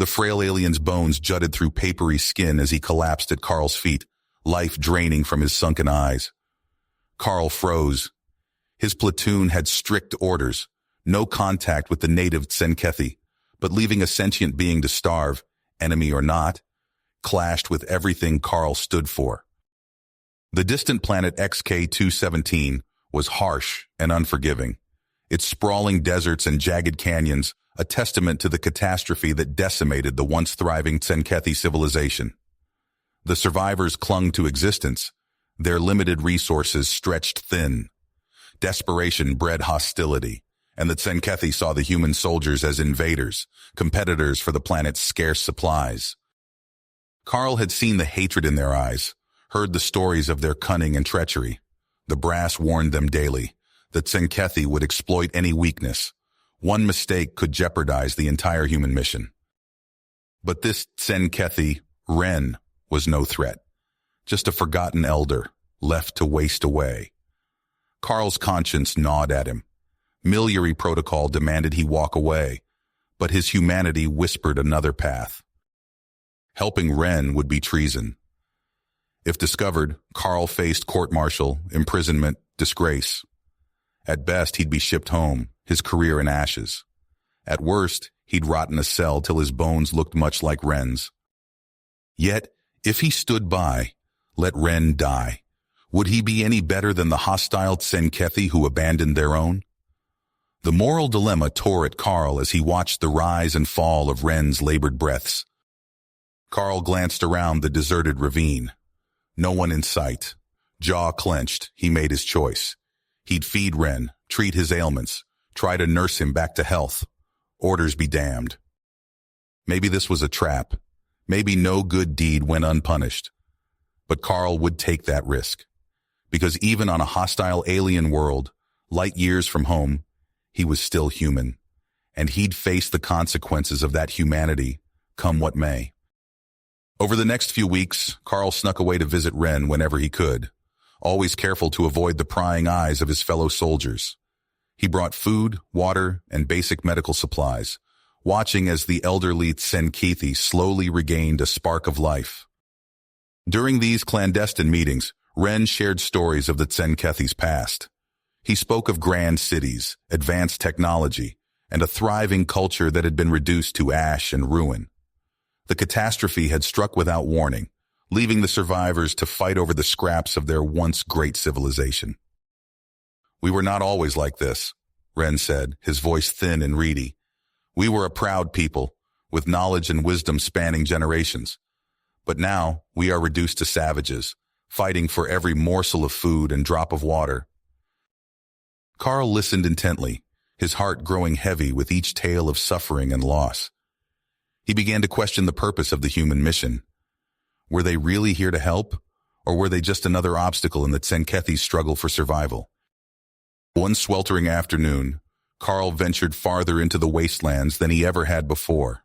The frail alien's bones jutted through papery skin as he collapsed at Carl's feet, life draining from his sunken eyes. Carl froze. His platoon had strict orders, no contact with the native Tsenkethi, but leaving a sentient being to starve, enemy or not, clashed with everything Carl stood for. The distant planet XK-217 was harsh and unforgiving, its sprawling deserts and jagged canyons a testament to the catastrophe that decimated the once thriving Tsenkethi civilization. The survivors clung to existence, their limited resources stretched thin. Desperation bred hostility, and the Tsenkethi saw the human soldiers as invaders, competitors for the planet's scarce supplies. Carl had seen the hatred in their eyes, heard the stories of their cunning and treachery. The brass warned them daily. The Tsenkethi would exploit any weakness. One mistake could jeopardize the entire human mission. But this Tsenkethi, Ren, was no threat. Just a forgotten elder, left to waste away. Carl's conscience gnawed at him. Miliary protocol demanded he walk away, but his humanity whispered another path. Helping Ren would be treason. If discovered, Carl faced court-martial, imprisonment, disgrace. At best, he'd be shipped home, his career in ashes. At worst, he'd rot in a cell till his bones looked much like Ren's. Yet, if he stood by, let Ren die, would he be any better than the hostile Tsenkethi who abandoned their own? The moral dilemma tore at Carl as he watched the rise and fall of Ren's labored breaths. Carl glanced around the deserted ravine. No one in sight. Jaw clenched, he made his choice. He'd feed Ren, treat his ailments, try to nurse him back to health. Orders be damned. Maybe this was a trap. Maybe no good deed went unpunished. But Carl would take that risk. Because even on a hostile alien world, light years from home, he was still human. And he'd face the consequences of that humanity, come what may. Over the next few weeks, Carl snuck away to visit Ren whenever he could, always careful to avoid the prying eyes of his fellow soldiers. He brought food, water, and basic medical supplies, watching as the elderly Tsenkethi slowly regained a spark of life. During these clandestine meetings, Ren shared stories of the Tsenkethi's past. He spoke of grand cities, advanced technology, and a thriving culture that had been reduced to ash and ruin. The catastrophe had struck without warning, leaving the survivors to fight over the scraps of their once great civilization. "We were not always like this," Ren said, his voice thin and reedy. "We were a proud people, with knowledge and wisdom spanning generations. But now we are reduced to savages, fighting for every morsel of food and drop of water." Carl listened intently, his heart growing heavy with each tale of suffering and loss. He began to question the purpose of the human mission. Were they really here to help, or were they just another obstacle in the Tsenkethi's struggle for survival? One sweltering afternoon, Carl ventured farther into the wastelands than he ever had before.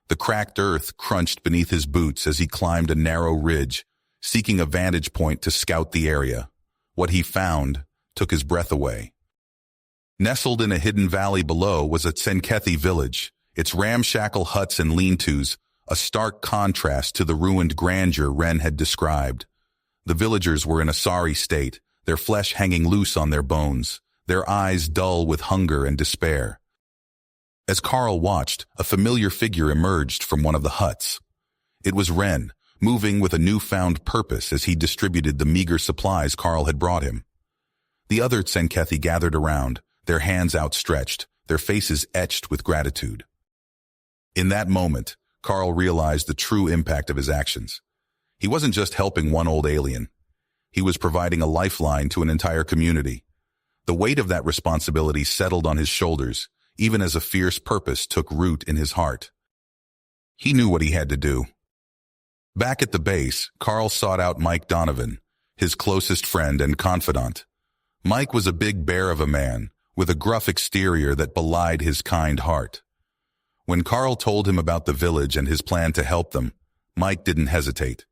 The cracked earth crunched beneath his boots as he climbed a narrow ridge, seeking a vantage point to scout the area. What he found took his breath away. Nestled in a hidden valley below was a Tsenkethi village, its ramshackle huts and lean-tos, a stark contrast to the ruined grandeur Ren had described. The villagers were in a sorry state, their flesh hanging loose on their bones, their eyes dull with hunger and despair. As Carl watched, a familiar figure emerged from one of the huts. It was Ren, moving with a newfound purpose as he distributed the meager supplies Carl had brought him. The other Tsenkethi gathered around, their hands outstretched, their faces etched with gratitude. In that moment, Carl realized the true impact of his actions. He wasn't just helping one old alien. He was providing a lifeline to an entire community. The weight of that responsibility settled on his shoulders, even as a fierce purpose took root in his heart. He knew what he had to do. Back at the base, Carl sought out Mike Donovan, his closest friend and confidant. Mike was a big bear of a man, with a gruff exterior that belied his kind heart. When Carl told him about the village and his plan to help them, Mike didn't hesitate.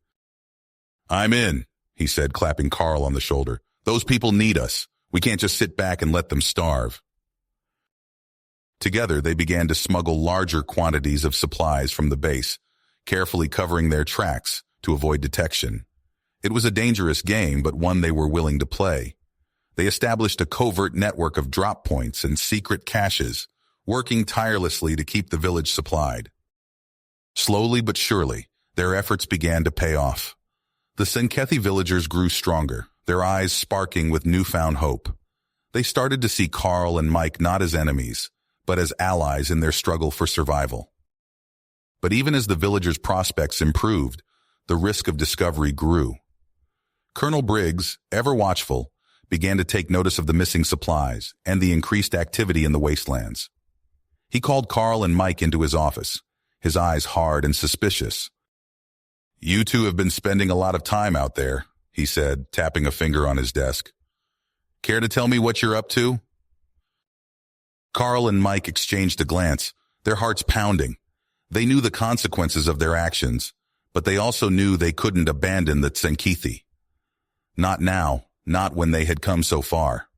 "I'm in," he said, clapping Carl on the shoulder. "Those people need us. We can't just sit back and let them starve." Together, they began to smuggle larger quantities of supplies from the base, carefully covering their tracks to avoid detection. It was a dangerous game, but one they were willing to play. They established a covert network of drop points and secret caches, working tirelessly to keep the village supplied. Slowly but surely, their efforts began to pay off. The Senkethi villagers grew stronger, their eyes sparking with newfound hope. They started to see Carl and Mike not as enemies, but as allies in their struggle for survival. But even as the villagers' prospects improved, the risk of discovery grew. Colonel Briggs, ever watchful, began to take notice of the missing supplies and the increased activity in the wastelands. He called Carl and Mike into his office, his eyes hard and suspicious. "You two have been spending a lot of time out there," he said, tapping a finger on his desk. "Care to tell me what you're up to?" Carl and Mike exchanged a glance, their hearts pounding. They knew the consequences of their actions, but they also knew they couldn't abandon the Tsenkethi. Not now, not when they had come so far.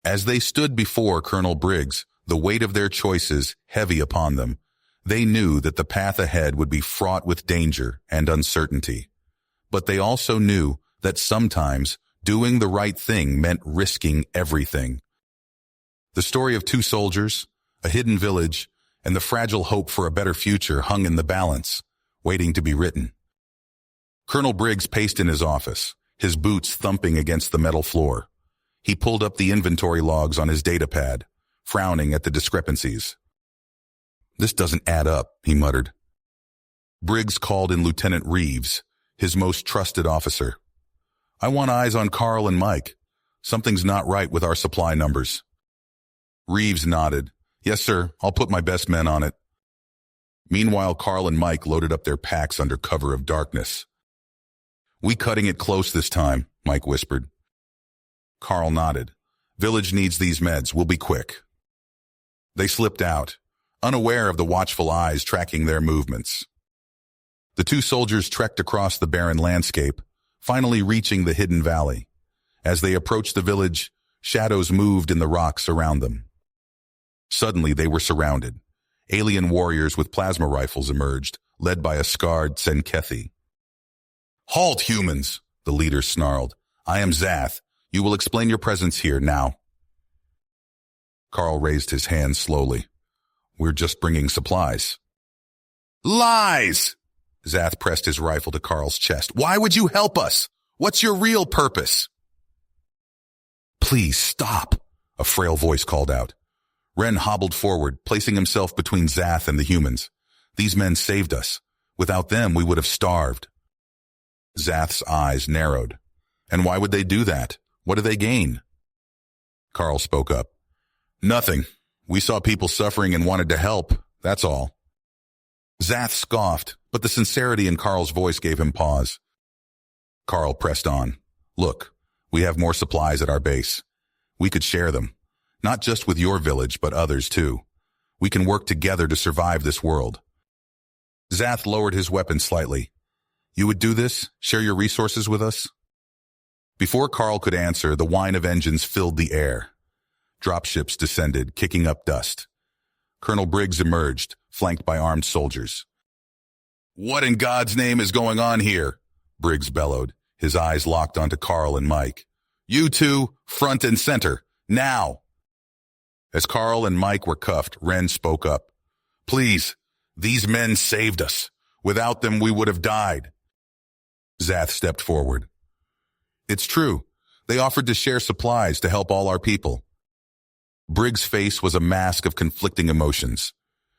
As they stood before Colonel Briggs, the weight of their choices heavy upon them, they knew that the path ahead would be fraught with danger and uncertainty. But they also knew that sometimes doing the right thing meant risking everything. The story of two soldiers, a hidden village, and the fragile hope for a better future hung in the balance, waiting to be written. Colonel Briggs paced in his office, his boots thumping against the metal floor. He pulled up the inventory logs on his datapad, frowning at the discrepancies. "This doesn't add up," he muttered. Briggs called in Lieutenant Reeves, his most trusted officer. "I want eyes on Carl and Mike. Something's not right with our supply numbers." Reeves nodded. "Yes, sir. I'll put my best men on it." Meanwhile, Carl and Mike loaded up their packs under cover of darkness. "We cutting it close this time," Mike whispered. Carl nodded. "Village needs these meds. We'll be quick." They slipped out, unaware of the watchful eyes tracking their movements. The two soldiers trekked across the barren landscape, finally reaching the hidden valley. As they approached the village, shadows moved in the rocks around them. Suddenly they were surrounded. Alien warriors with plasma rifles emerged, led by a scarred Senkethi. "Halt, humans!" the leader snarled. "I am Zath. You will explain your presence here now." Carl raised his hand slowly. "We're just bringing supplies." "Lies!" Zath pressed his rifle to Carl's chest. "Why would you help us? What's your real purpose?" "Please stop," a frail voice called out. Ren hobbled forward, placing himself between Zath and the humans. "These men saved us. Without them, we would have starved." Zath's eyes narrowed. "And why would they do that? What do they gain?" Carl spoke up. "Nothing. We saw people suffering and wanted to help. That's all." Zath scoffed, but the sincerity in Carl's voice gave him pause. Carl pressed on. "Look, we have more supplies at our base. We could share them. Not just with your village, but others too. We can work together to survive this world." Zath lowered his weapon slightly. "You would do this? Share your resources with us?" Before Carl could answer, the whine of engines filled the air. Dropships descended, kicking up dust. Colonel Briggs emerged, flanked by armed soldiers. "What in God's name is going on here?" Briggs bellowed, his eyes locked onto Carl and Mike. "You two, front and center, now!" As Carl and Mike were cuffed, Ren spoke up. "Please, these men saved us. Without them, we would have died." Zath stepped forward. "It's true. They offered to share supplies to help all our people." Briggs' face was a mask of conflicting emotions.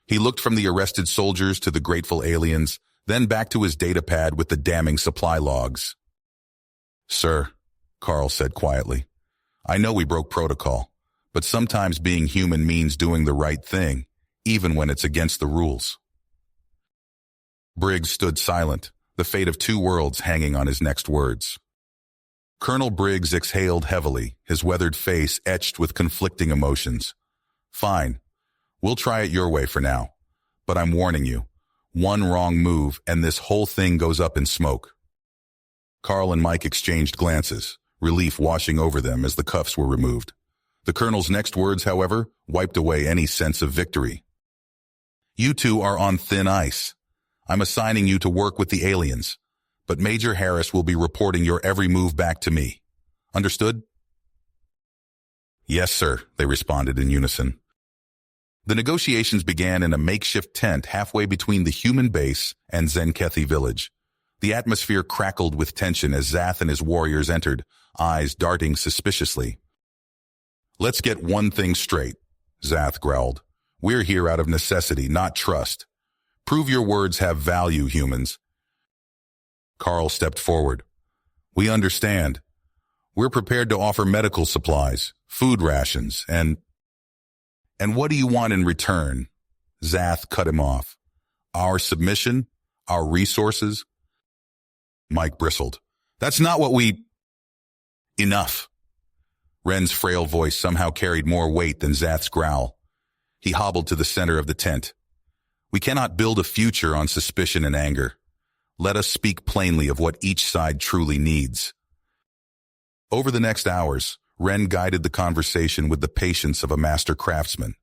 He looked from the arrested soldiers to the grateful aliens, then back to his datapad with the damning supply logs. "Sir," Carl said quietly, "I know we broke protocol, but sometimes being human means doing the right thing, even when it's against the rules." Briggs stood silent, the fate of two worlds hanging on his next words. Colonel Briggs exhaled heavily, his weathered face etched with conflicting emotions. "Fine. We'll try it your way for now. But I'm warning you, one wrong move and this whole thing goes up in smoke." Carl and Mike exchanged glances, relief washing over them as the cuffs were removed. The colonel's next words, however, wiped away any sense of victory. You two are on thin ice. I'm assigning you to work with the aliens, but Major Harris will be reporting your every move back to me. Understood? Yes, sir, they responded in unison. The negotiations began in a makeshift tent halfway between the human base and Zenkethi village. The atmosphere crackled with tension as Zath and his warriors entered, eyes darting suspiciously. Let's get one thing straight, Zath growled. We're here out of necessity, not trust. Prove your words have value, humans. Carl stepped forward. We understand. We're prepared to offer medical supplies, food rations, and what do you want in return? Zath cut him off. Our submission? Our resources? Mike bristled. That's not what we... Enough. Ren's frail voice somehow carried more weight than Zath's growl. He hobbled to the center of the tent. We cannot build a future on suspicion and anger. Let us speak plainly of what each side truly needs. Over the next hours, Ren guided the conversation with the patience of a master craftsman.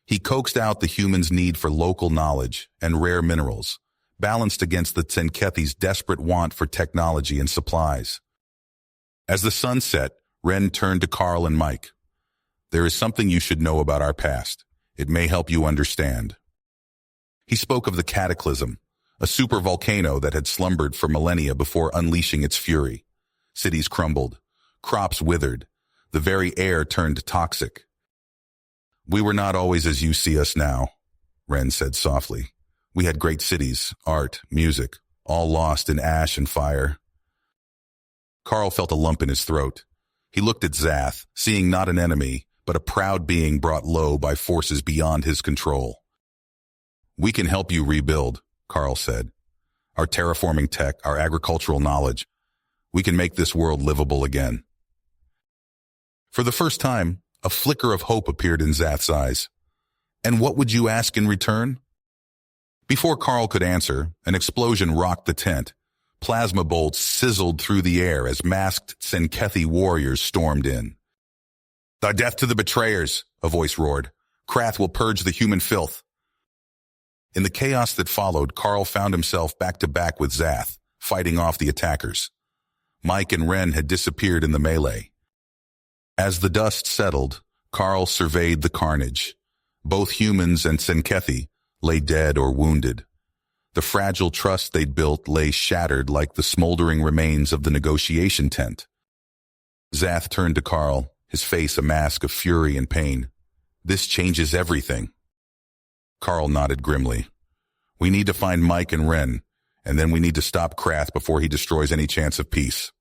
He coaxed out the humans' need for local knowledge and rare minerals, balanced against the Tsenkethi's desperate want for technology and supplies. As the sun set, Ren turned to Carl and Mike. There is something you should know about our past. It may help you understand. He spoke of the Cataclysm, a supervolcano that had slumbered for millennia before unleashing its fury. Cities crumbled, crops withered, the very air turned toxic. We were not always as you see us now, Ren said softly. We had great cities, art, music, all lost in ash and fire. Carl felt a lump in his throat. He looked at Zath, seeing not an enemy, but a proud being brought low by forces beyond his control. We can help you rebuild, Carl said. Our terraforming tech, our agricultural knowledge, we can make this world livable again. For the first time, a flicker of hope appeared in Zath's eyes. And what would you ask in return? Before Carl could answer, an explosion rocked the tent. Plasma bolts sizzled through the air as masked Tsenkethi warriors stormed in. The death to the betrayers, a voice roared. Krath will purge the human filth. In the chaos that followed, Carl found himself back to back with Zath, fighting off the attackers. Mike and Ren had disappeared in the melee. As the dust settled, Carl surveyed the carnage. Both humans and Tsenkethi lay dead or wounded. The fragile trust they'd built lay shattered like the smoldering remains of the negotiation tent. Zath turned to Carl, his face a mask of fury and pain. This changes everything. Carl nodded grimly. We need to find Mike and Ren, and then we need to stop Krath before he destroys any chance of peace.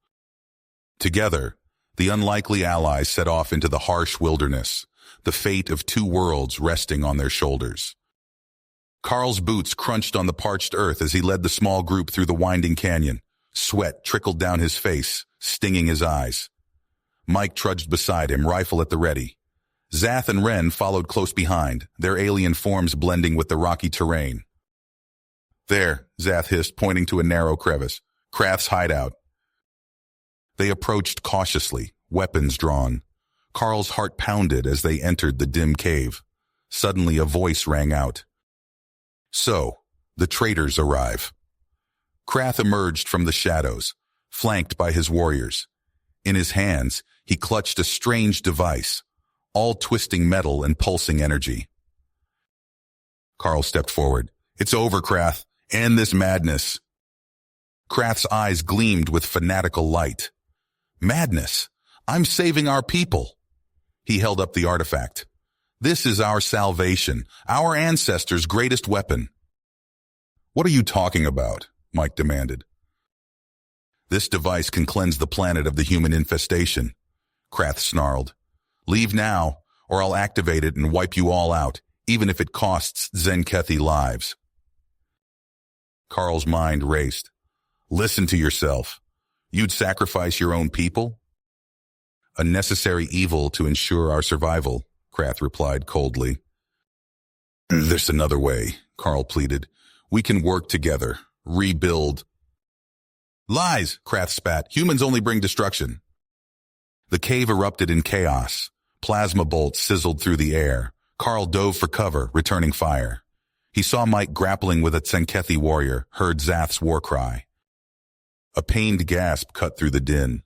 Together, the unlikely allies set off into the harsh wilderness, the fate of two worlds resting on their shoulders. Carl's boots crunched on the parched earth as he led the small group through the winding canyon. Sweat trickled down his face, stinging his eyes. Mike trudged beside him, rifle at the ready. Zath and Ren followed close behind, their alien forms blending with the rocky terrain. There, Zath hissed, pointing to a narrow crevice. Krath's hideout. They approached cautiously, weapons drawn. Carl's heart pounded as they entered the dim cave. Suddenly a voice rang out. So, the traitors arrive. Krath emerged from the shadows, flanked by his warriors. In his hands, he clutched a strange device, all twisting metal and pulsing energy. Carl stepped forward. It's over, Krath. End this madness. Krath's eyes gleamed with fanatical light. Madness? I'm saving our people. He held up the artifact. This is our salvation, our ancestors' greatest weapon. What are you talking about? Mike demanded. This device can cleanse the planet of the human infestation. Krath snarled. Leave now, or I'll activate it and wipe you all out, even if it costs Tsenkethi lives. Carl's mind raced. Listen to yourself. You'd sacrifice your own people? A necessary evil to ensure our survival, Krath replied coldly. There's another way, Carl pleaded. We can work together, rebuild. Lies, Krath spat. Humans only bring destruction. The cave erupted in chaos. Plasma bolts sizzled through the air. Carl dove for cover, returning fire. He saw Mike grappling with a Tsenkethi warrior, heard Zath's war cry. A pained gasp cut through the din.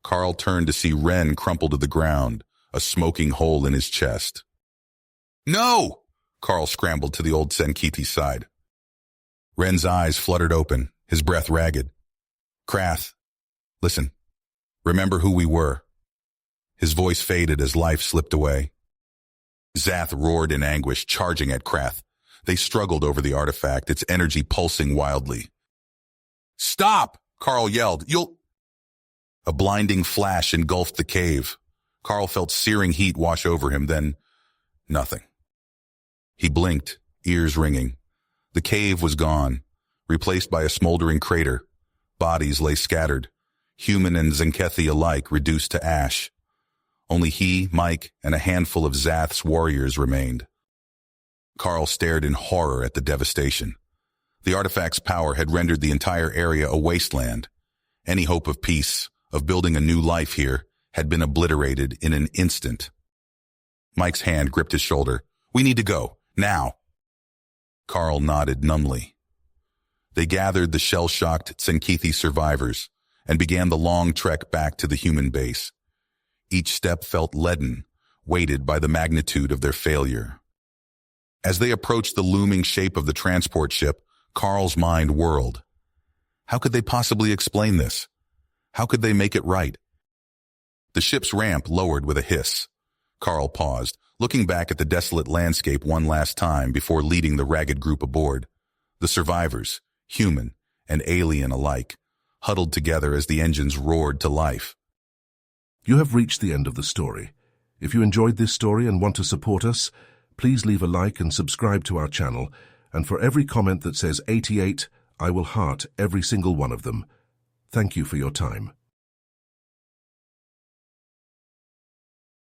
Carl turned to see Ren crumple to the ground, a smoking hole in his chest. "No!" Carl scrambled to the old Tsenkethi's side. Ren's eyes fluttered open, his breath ragged. "Krath, listen. Remember who we were." His voice faded as life slipped away. Zath roared in anguish, charging at Krath. They struggled over the artifact, its energy pulsing wildly. "Stop!" Carl yelled. "You'll—" A blinding flash engulfed the cave. Carl felt searing heat wash over him, then nothing. He blinked, ears ringing. The cave was gone, replaced by a smoldering crater. Bodies lay scattered, human and Tsenkethi alike reduced to ash. Only he, Mike, and a handful of Zath's warriors remained. Carl stared in horror at the devastation. The artifact's power had rendered the entire area a wasteland. Any hope of peace, of building a new life here, had been obliterated in an instant. Mike's hand gripped his shoulder. "We need to go, now." Carl nodded numbly. They gathered the shell-shocked Tsenkethi survivors and began the long trek back to the human base. Each step felt leaden, weighted by the magnitude of their failure. As they approached the looming shape of the transport ship, Carl's mind whirled. How could they possibly explain this? How could they make it right? The ship's ramp lowered with a hiss. Carl paused, looking back at the desolate landscape one last time before leading the ragged group aboard. The survivors, human and alien alike, huddled together as the engines roared to life. You have reached the end of the story. If you enjoyed this story and want to support us, please leave a like and subscribe to our channel, and for every comment that says 88, I will heart every single one of them. Thank you for your time.